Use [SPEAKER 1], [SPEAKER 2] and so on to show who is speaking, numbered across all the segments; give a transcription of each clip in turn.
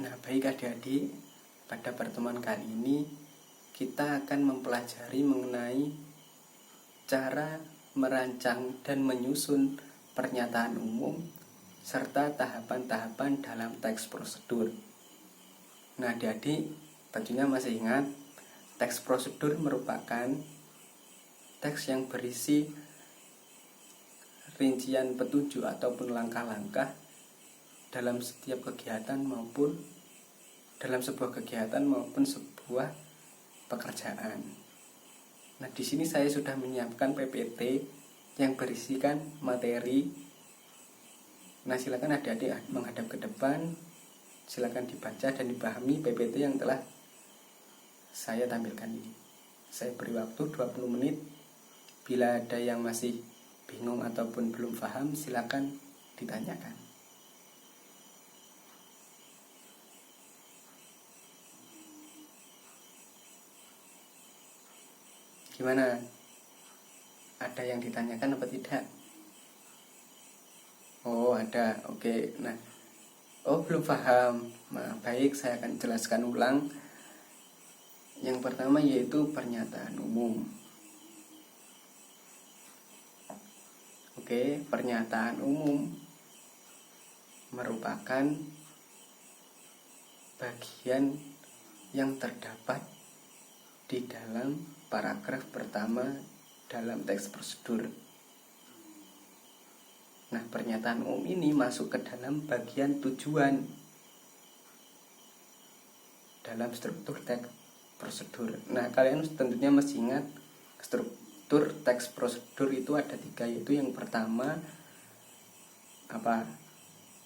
[SPEAKER 1] Nah, baik adik-adik, pada pertemuan kali ini kita akan mempelajari mengenai cara merancang dan menyusun pernyataan umum serta tahapan-tahapan dalam teks prosedur. Nah, adik-adik tentunya masih ingat, teks prosedur merupakan teks yang berisi rincian petunjuk ataupun langkah-langkah dalam setiap kegiatan maupun dalam sebuah kegiatan maupun sebuah pekerjaan. Nah, di sini saya sudah menyiapkan PPT yang berisikan materi. Nah, silakan adik-adik menghadap ke depan. Silakan dibaca dan dipahami PPT yang telah saya tampilkan ini. Saya beri waktu 20 menit. Bila ada yang masih bingung ataupun belum paham, silakan ditanyakan. Gimana? Ada yang ditanyakan apa tidak? Oh, ada. Oke. Nah, belum paham. Nah, baik, saya akan jelaskan ulang. Yang pertama yaitu pernyataan umum. Oke, pernyataan umum merupakan bagian yang terdapat di dalam paragraf pertama dalam teks prosedur. Nah, pernyataan umum ini masuk ke dalam bagian tujuan dalam struktur teks prosedur. Nah, kalian tentunya masih ingat struktur teks prosedur itu ada 3, yaitu yang pertama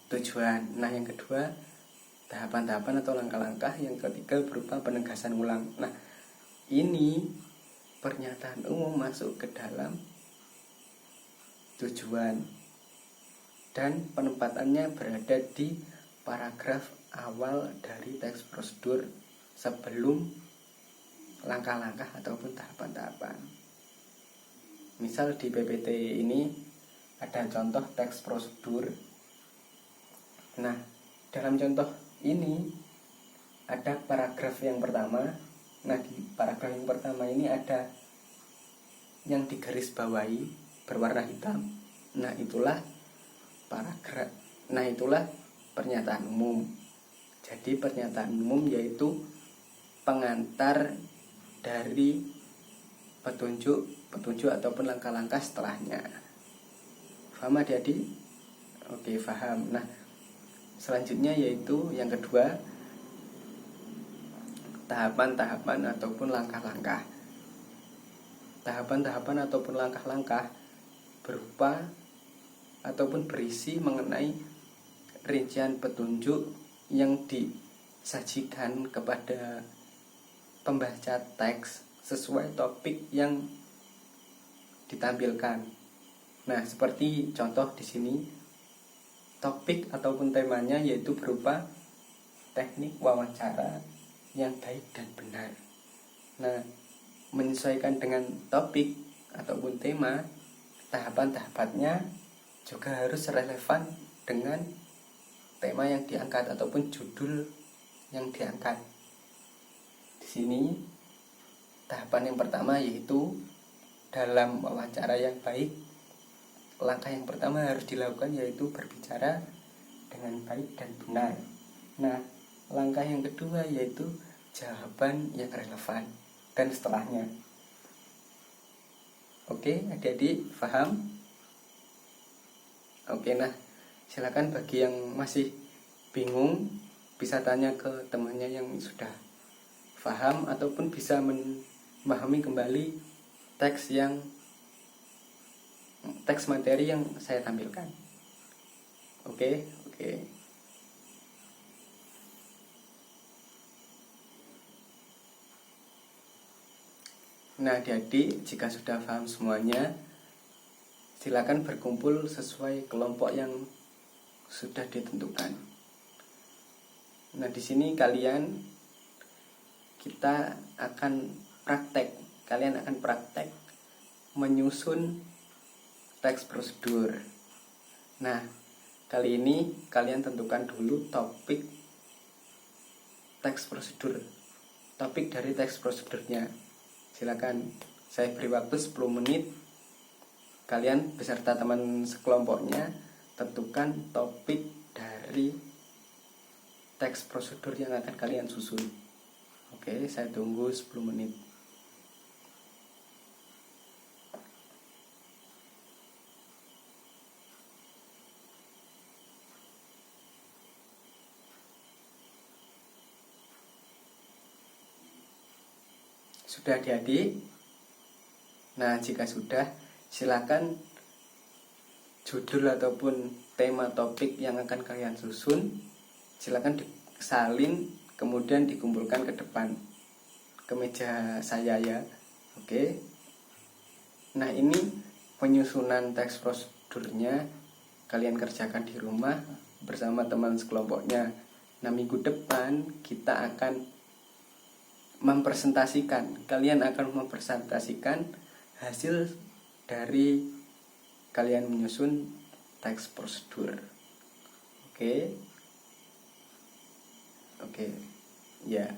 [SPEAKER 1] tujuan. Nah, yang kedua tahapan-tahapan atau langkah-langkah, yang ketiga berupa penegasan ulang. Nah, ini pernyataan umum masuk ke dalam tujuan dan penempatannya berada di paragraf awal dari teks prosedur sebelum langkah-langkah ataupun tahapan-tahapan. Misal di PPT ini ada contoh teks prosedur. Nah, dalam contoh ini ada paragraf yang pertama. Nah, di paragraf yang pertama ini ada yang digaris bawahi berwarna hitam. Nah, itulah paragraf. Nah, itulah pernyataan umum. Jadi pernyataan umum yaitu pengantar dari petunjuk ataupun langkah-langkah setelahnya. Paham adik-adik? Oke, paham. Nah, selanjutnya yaitu yang kedua, tahapan-tahapan ataupun langkah-langkah. Tahapan-tahapan ataupun langkah-langkah berupa ataupun berisi mengenai rincian petunjuk yang disajikan kepada pembaca teks sesuai topik yang ditampilkan. Nah, seperti contoh di sini, topik ataupun temanya yaitu berupa teknik wawancara yang baik dan benar. Nah, menyesuaikan dengan topik ataupun tema, tahapan-tahapannya juga harus relevan dengan tema yang diangkat ataupun judul yang diangkat. Di sini tahapan yang pertama yaitu dalam wawancara yang baik, langkah yang pertama harus dilakukan yaitu berbicara dengan baik dan benar. Nah, langkah yang kedua yaitu jawaban yang relevan dan setelahnya. Oke, adik-adik paham? Oke, nah silakan bagi yang masih bingung bisa tanya ke temannya yang sudah paham ataupun bisa memahami kembali teks materi yang saya tampilkan. Oke. Nah, adik-adik jika sudah paham semuanya, silakan berkumpul sesuai kelompok yang sudah ditentukan. Nah, di sini kalian akan praktek menyusun teks prosedur. Nah, kali ini kalian tentukan dulu topik teks prosedur, topik dari teks prosedurnya. Silakan, saya beri waktu 10 menit. Kalian beserta teman sekelompoknya tentukan topik dari teks prosedur yang akan kalian susun. Oke, saya tunggu 10 menit. Sudah adik-adik? Nah, jika sudah, silakan judul ataupun tema topik yang akan kalian susun, silakan disalin kemudian dikumpulkan ke depan ke meja saya ya. Oke. Nah, ini penyusunan teks prosedurnya kalian kerjakan di rumah bersama teman sekelompoknya. Nah, minggu depan kita akan kalian akan mempresentasikan hasil dari kalian menyusun teks prosedur. Oke. Ya.